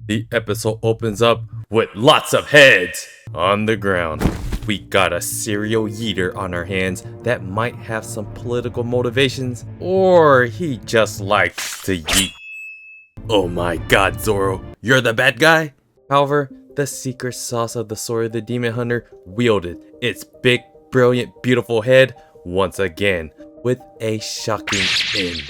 The episode opens up with lots of heads on the ground. We got a serial yeeter on our hands that might have some political motivations, or he just likes to yeet. Oh my god, Zoro, you're the bad guy? However, the secret sauce of the Sword of the Demon Hunter wielded its big, brilliant, beautiful head once again with a shocking end,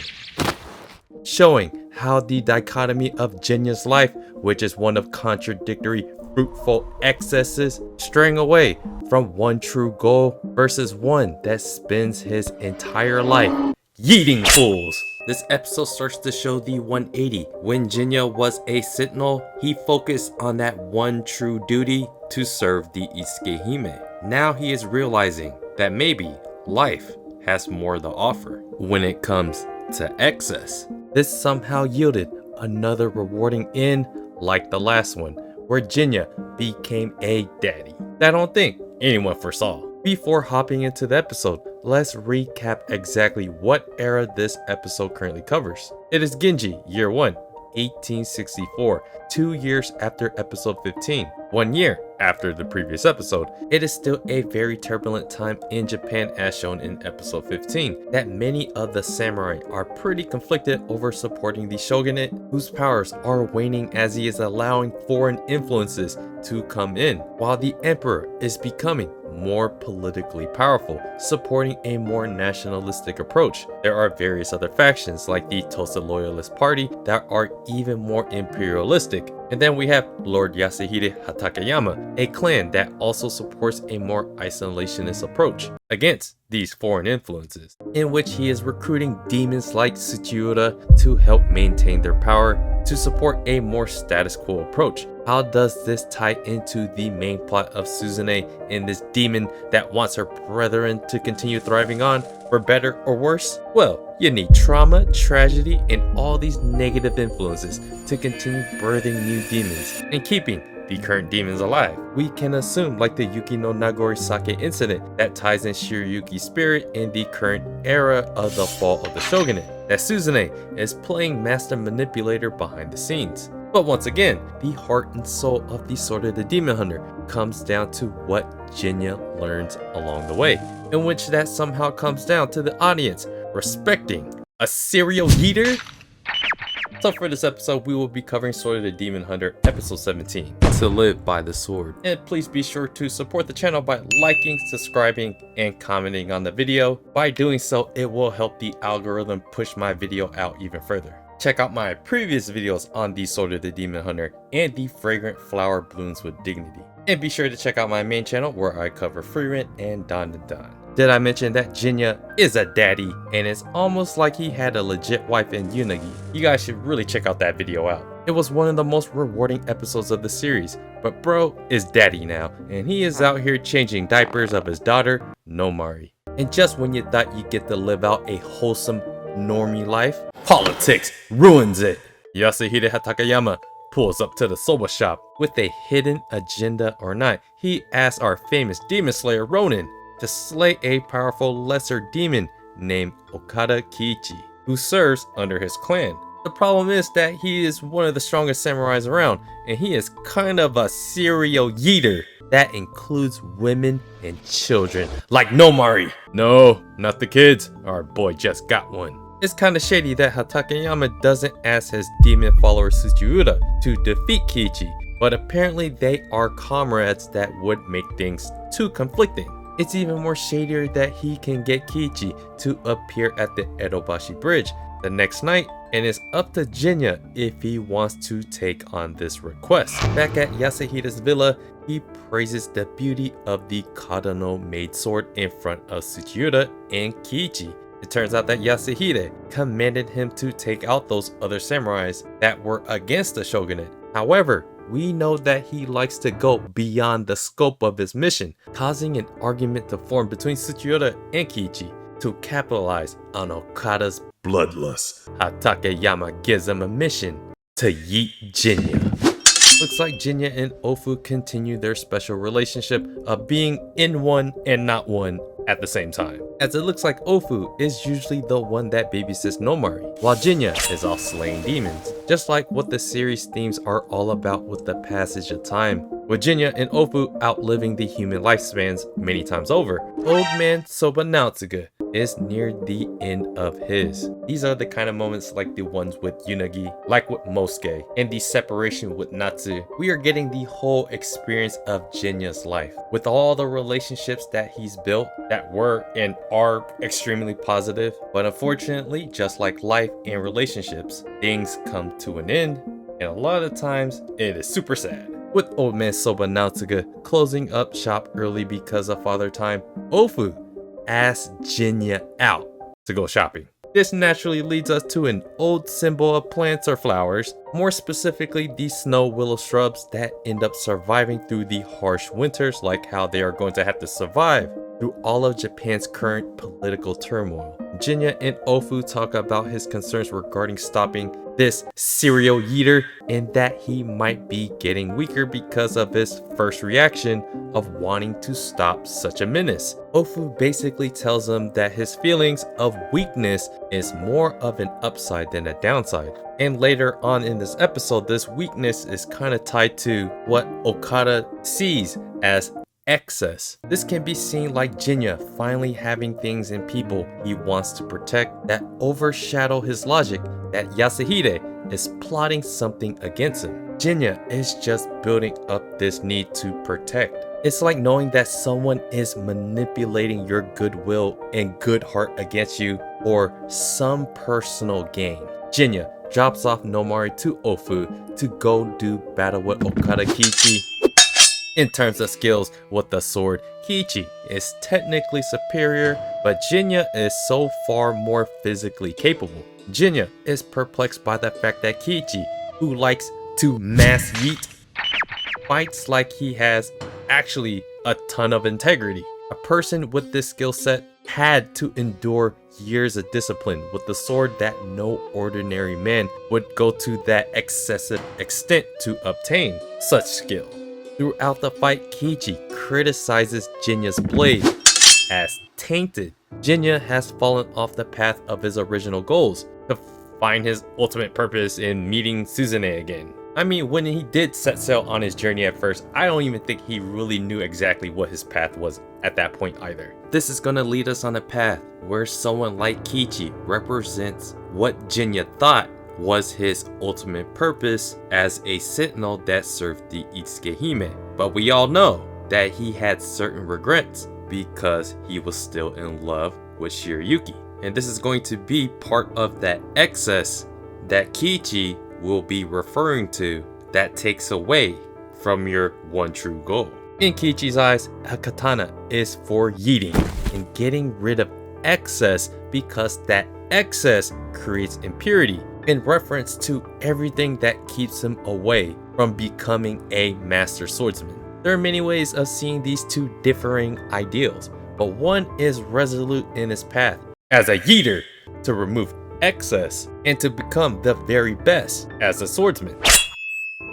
showing how the dichotomy of Genya's life, which is one of contradictory, fruitful excesses, straying away from one true goal versus one that spends his entire life yeeting fools. This episode starts to show the 180. When Genya was a sentinel, he focused on that one true duty to serve the Isukehime. Now he is realizing that maybe life has more to offer when it comes to excess. This somehow yielded another rewarding end like the last one, where Genya became a daddy that I don't think anyone foresaw. Before hopping into the episode, let's recap exactly what era this episode currently covers. It is Genji, year 1, 1864, 2 years after episode 15, 1 year after the previous episode. It is still a very turbulent time in Japan as shown in episode 15, that many of the samurai are pretty conflicted over supporting the shogunate, whose powers are waning as he is allowing foreign influences to come in, while the emperor is becoming more politically powerful, supporting a more nationalistic approach. There are various other factions like the Tosa Loyalist Party that are even more imperialistic. And then we have Lord Yasuhide Hatakeyama, a clan that also supports a more isolationist approach against these foreign influences, in which he is recruiting demons like Tsuchiura to help maintain their power, to support a more status quo approach. How does this tie into the main plot of Suzune and this demon that wants her brethren to continue thriving on, for better or worse? Well, you need trauma, tragedy, and all these negative influences to continue birthing new demons and keeping the current demons alive. We can assume, like the Yuki no Nagori Sake incident that ties in Shiryuki's spirit in the current era of the fall of the shogunate, that Suzune is playing master manipulator behind the scenes. But once again, the heart and soul of the Sword of the Demon Hunter comes down to what Genya learns along the way, in which that somehow comes down to the audience respecting a serial yeeter. So for this episode, we will be covering Sword of the Demon Hunter episode 17, To Live by the Sword. And please be sure to support the channel by liking, subscribing, and commenting on the video. By doing so, it will help the algorithm push my video out even further. Check out my previous videos on the Sword of the Demon Hunter and the Fragrant Flower Blooms with Dignity. And be sure to check out my main channel where I cover Free Rent and Don to Don. Did I mention that Genya is a daddy and it's almost like he had a legit wife in Unagi? You guys should really check out that video out. It was one of the most rewarding episodes of the series, but bro is daddy now and he is out here changing diapers of his daughter, Nomari. And just when you thought you'd get to live out a wholesome normie life, politics ruins it. Yasuhide Hatakeyama pulls up to the soba shop. With a hidden agenda or not, he asks our famous demon slayer Ronin to slay a powerful lesser demon named Okada Kiichi, who serves under his clan. The problem is that he is one of the strongest samurais around, and he is kind of a serial yeeter that includes women and children like Nomari. No, not the kids. Our boy just got one. It's kinda shady that Hatakeyama doesn't ask his demon follower Tsuchiura to defeat Kiichi, but apparently they are comrades that would make things too conflicting. It's even more shadier that he can get Kiichi to appear at the Edobashi Bridge the next night, and it's up to Genya if he wants to take on this request. Back at Yasuhide's villa, he praises the beauty of the Kadano made sword in front of Tsuchiura and Kiichi. It turns out that Yasuhide commanded him to take out those other samurais that were against the shogunate. However, we know that he likes to go beyond the scope of his mission, causing an argument to form between Tsuchiura and Kiichi to capitalize on Okada's bloodlust. Hatakeyama gives him a mission to yeet Genya. Looks like Genya and Ofu continue their special relationship of being in one and not one at the same time, as it looks like Ofu is usually the one that babysits Nomari, while Genya is off slaying demons, just like what the series themes are all about with the passage of time, with Genya and Ofu outliving the human lifespans many times over. Old man Soba Naotsuga is near the end of his. These are the kind of moments like the ones with Yunagi, like with Mosuke, and the separation with Natsu. We are getting the whole experience of Genya's life, with all the relationships that he's built that were and are extremely positive, but unfortunately, just like life and relationships, things come to an end, and a lot of times it is super sad. With old man Soba Naotsuga closing up shop early because of father time, Ofu asks Genya out to go shopping. This naturally leads us to an old symbol of plants or flowers, more specifically the snow willow shrubs that end up surviving through the harsh winters, like how they are going to have to survive through all of Japan's current political turmoil. Genya and Ofu talk about his concerns regarding stopping this serial eater and that he might be getting weaker because of his first reaction of wanting to stop such a menace. Ofu basically tells him that his feelings of weakness is more of an upside than a downside. And later on in this episode, this weakness is kind of tied to what Okada sees as excess. This can be seen like Genya finally having things in people he wants to protect that overshadow his logic that Yasuhide is plotting something against him. Genya is just building up this need to protect. It's like knowing that someone is manipulating your goodwill and good heart against you for some personal gain. Genya drops off Nomari to Ofu to go do battle with Okada Kichi. In terms of skills with the sword, Kichi is technically superior, but Genya is so far more physically capable. Genya is perplexed by the fact that Kichi, who likes to mass yeet, fights like he has actually a ton of integrity. A person with this skill set had to endure years of discipline with the sword that no ordinary man would go to that excessive extent to obtain such skill. Throughout the fight, Kichi criticizes Genya's blade as tainted. Genya has fallen off the path of his original goals to find his ultimate purpose in meeting Suzune again. I mean, when he did set sail on his journey at first, I don't even think he really knew exactly what his path was at that point either. This is gonna lead us on a path where someone like Kichi represents what Genya thought was his ultimate purpose as a sentinel that served the Itsuke-hime. But we all know that he had certain regrets because he was still in love with Shirayuki. And this is going to be part of that excess that Kichi will be referring to that takes away from your one true goal. In Kichi's eyes, a katana is for yeeting and getting rid of excess because that excess creates impurity, in reference to everything that keeps him away from becoming a master swordsman. There are many ways of seeing these two differing ideals, but one is resolute in his path as a yeeter to remove excess and to become the very best as a swordsman.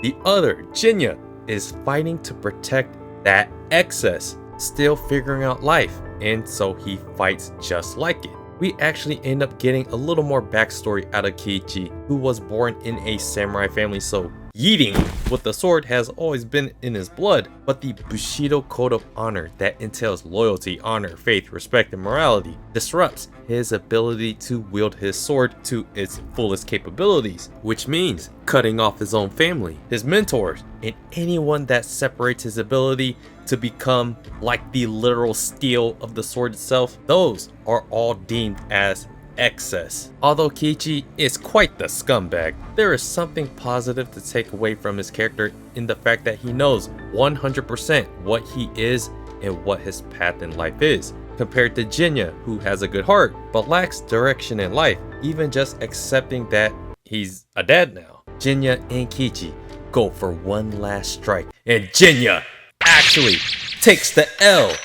The other, Genya, is fighting to protect that excess, still figuring out life, and so he fights just like it. We actually end up getting a little more backstory out of Kichi, who was born in a samurai family, so yeeting with the sword has always been in his blood, but the Bushido code of honor that entails loyalty, honor, faith, respect, and morality disrupts his ability to wield his sword to its fullest capabilities, which means cutting off his own family, his mentors, and anyone that separates his ability to become like the literal steel of the sword itself. Those are all deemed as excess. Although Kichi is quite the scumbag, there is something positive to take away from his character in the fact that he knows 100% what he is and what his path in life is, compared to Genya, who has a good heart but lacks direction in life, even just accepting that he's a dad now. Genya and Kichi go for one last strike, and Genya actually takes the L.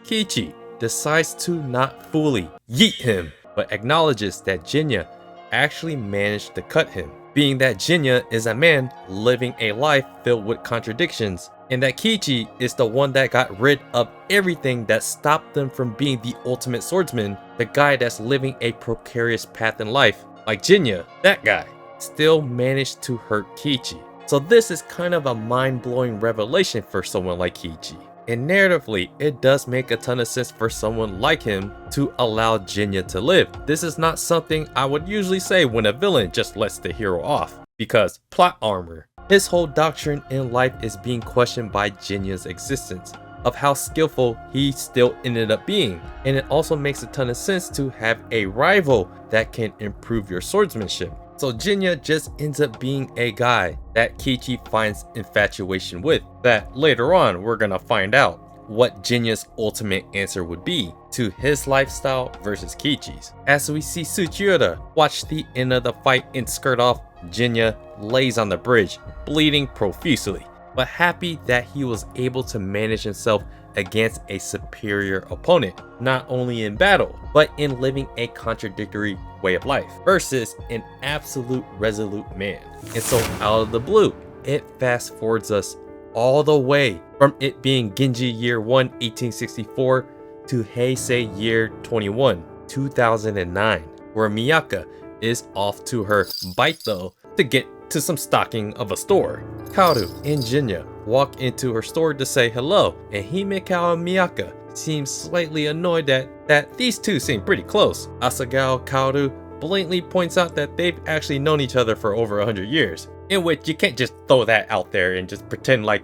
Kichi decides to not fully yeet him, but acknowledges that Genya actually managed to cut him. Being that Genya is a man living a life filled with contradictions, and that Kichi is the one that got rid of everything that stopped them from being the ultimate swordsman, the guy that's living a precarious path in life, like Genya, that guy, still managed to hurt Kichi. So this is kind of a mind-blowing revelation for someone like Kichi. And narratively, it does make a ton of sense for someone like him to allow Genya to live. This is not something I would usually say when a villain just lets the hero off, because plot armor. His whole doctrine in life is being questioned by Genya's existence, of how skillful he still ended up being. And it also makes a ton of sense to have a rival that can improve your swordsmanship. So Genya just ends up being a guy that Kichi finds infatuation with, that later on we're gonna find out what Genya's ultimate answer would be to his lifestyle versus Kichi's. As we see Tsuchiura watch the end of the fight and skirt off, Genya lays on the bridge, bleeding profusely, but happy that he was able to manage himself against a superior opponent, not only in battle, but in living a contradictory way of life versus an absolute resolute man. And so out of the blue, it fast forwards us all the way from it being Genji year 1, 1864 to Heisei year 21, 2009, where Miyaka is off to her baito to get to some stocking of a store. Kaoru and Genya walk into her store to say hello, and Himekawa and Miyaka seem slightly annoyed that these two seem pretty close. Asagao Kaoru blatantly points out that they've actually known each other for over 100 years, in which you can't just throw that out there and just pretend like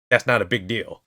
that's not a big deal.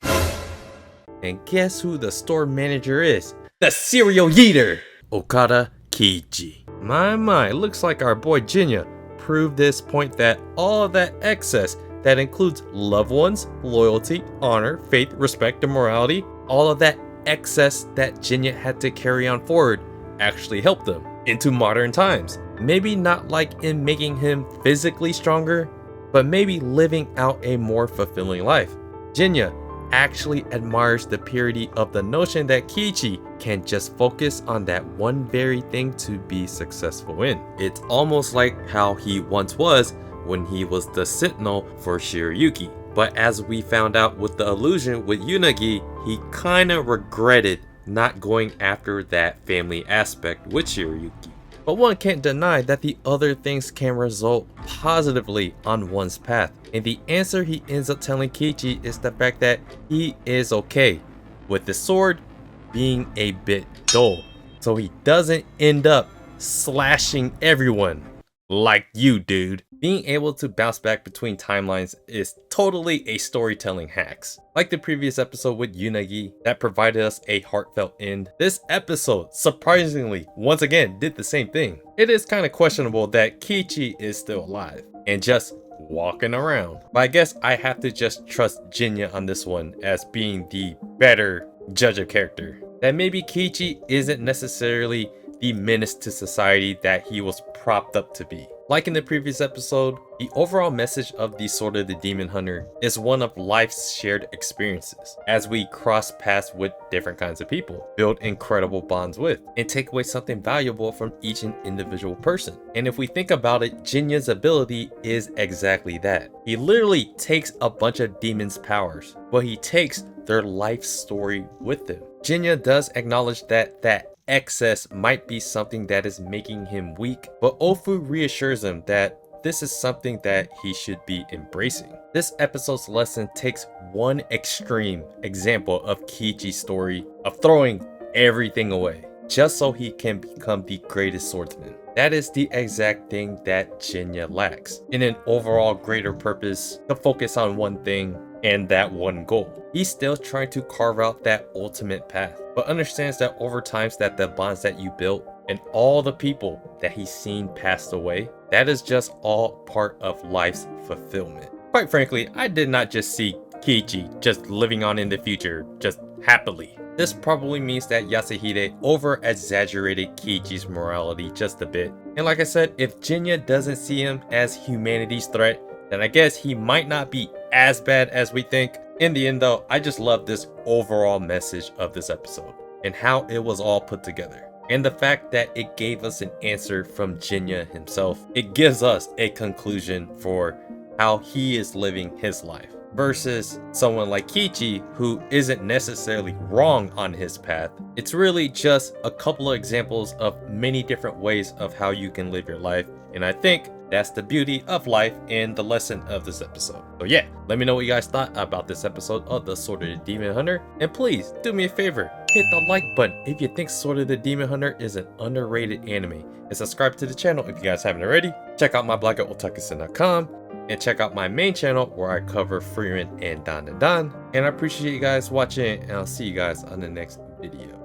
And guess who the store manager is? The serial yeeter! Okada Kichi. My, looks like our boy Genya proved this point that all of that excess that includes loved ones, loyalty, honor, faith, respect, and morality, all of that excess that Genya had to carry on forward actually helped them into modern times. Maybe not like in making him physically stronger, but maybe living out a more fulfilling life. Genya actually admires the purity of the notion that Kichi can just focus on that one very thing to be successful in. It's almost like how he once was when he was the sentinel for Shiryuki. But as we found out with the illusion with Unagi, he kinda regretted not going after that family aspect with Shiryuki. But one can't deny that the other things can result positively on one's path. And the answer he ends up telling Kichi is the fact that he is okay with the sword being a bit dull, so he doesn't end up slashing everyone like you, dude. Being able to bounce back between timelines is totally a storytelling hacks. Like the previous episode with Unagi that provided us a heartfelt end, this episode surprisingly once again did the same thing. It is kind of questionable that Kichi is still alive and just walking around, but I guess I have to just trust Genya on this one as being the better judge of character. That maybe Kichi isn't necessarily the menace to society that he was propped up to be. Like in the previous episode, the overall message of the Sword of the Demon Hunter is one of life's shared experiences as we cross paths with different kinds of people, build incredible bonds with, and take away something valuable from each individual person. And if we think about it, Genya's ability is exactly that. He literally takes a bunch of demons' powers, but he takes their life story with them. Genya does acknowledge that excess might be something that is making him weak, but Ofu reassures him that this is something that he should be embracing. This episode's lesson takes one extreme example of Kichi's story of throwing everything away just so he can become the greatest swordsman. That is the exact thing that Genya lacks in an overall greater purpose to focus on one thing and that one goal. He's still trying to carve out that ultimate path, but understands that over times that the bonds that you built and all the people that he's seen passed away, that is just all part of life's fulfillment. Quite frankly, I did not just see Kichi just living on in the future, just happily. This probably means that Yasuhide over-exaggerated Kichi's morality just a bit. And like I said, if Genya doesn't see him as humanity's threat, then I guess he might not be as bad as we think. In the end though, I just love this overall message of this episode and how it was all put together. And the fact that it gave us an answer from Genya himself. It gives us a conclusion for how he is living his life. versus someone like Kichi who isn't necessarily wrong on his path. It's really just a couple of examples of many different ways of how you can live your life, and I think that's the beauty of life and the lesson of this episode. So yeah, let me know what you guys thought about this episode of The Sword of the Demon Hunter, and please do me a favor, hit the like button if you think Sword of the Demon Hunter is an underrated anime, and subscribe to the channel if you guys haven't already. Check out my blog at otakusen.com, and check out my main channel where I cover Freeman and Dan. And I appreciate you guys watching, and I'll see you guys on the next video.